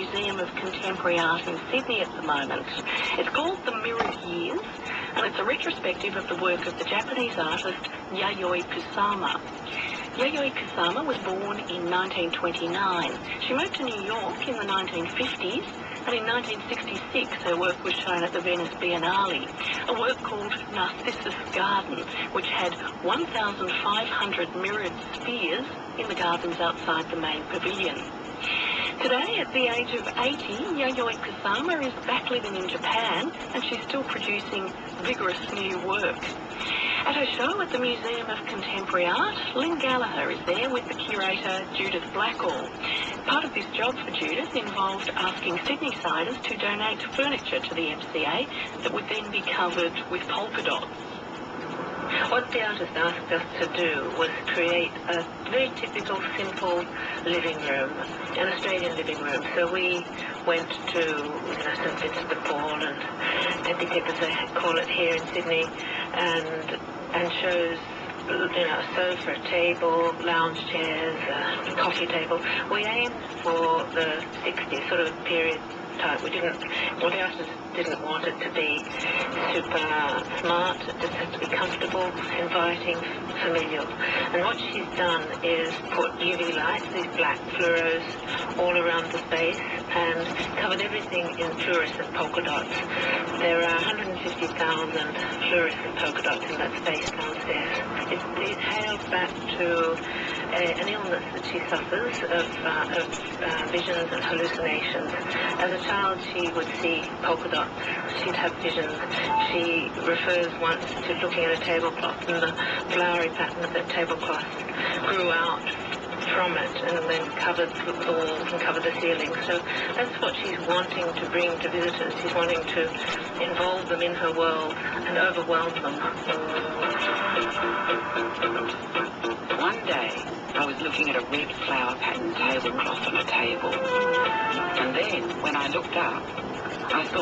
Museum of Contemporary Art in Sydney at the moment. It's called The Mirrored Years, and it's a retrospective of the work of the Japanese artist Yayoi Kusama. Yayoi Kusama was born in 1929. She moved to New York in the 1950s, and in 1966 her work was shown at the Venice Biennale, a work called Narcissus Garden, which had 1,500 mirrored spheres in the gardens outside the main pavilion. Today, at the age of 80, Yayoi Kusama is back living in Japan, and she's still producing vigorous new work. At her show at the Museum of Contemporary Art, Lynn Gallagher is there with the curator Judith Blackall. Part of this job for Judith involved asking Sydney-siders to donate furniture to the MCA that would then be covered with polka dots. What the artist asked us to do was create a very typical, simple living room, an Australian living room. So we went to St Vincent de Paul and Tepitip, as they call it here in Sydney, and chose a sofa, a table, lounge chairs, a coffee table. We aimed for the 60s, sort of a period type. The artist didn't want it to be super smart. It just has to be comfortable, inviting, familial. And what she's done is put UV lights, these black fluoros, all around the space, and covered everything in fluorescent polka dots. There are 150,000 fluorescent polka dots in that space downstairs. It hails back to an illness that she suffers of visions and hallucinations. As a child, she would see polka dots. She'd have visions. She refers once to looking at a tablecloth, and the flowery pattern of that tablecloth grew out from it and then covered the walls and covered the ceiling. So that's what she's wanting to bring to visitors. She's wanting to involve them in her world and overwhelm them. One day, I was looking at a red flower pattern tablecloth on a table. And then, when I looked up, I thought,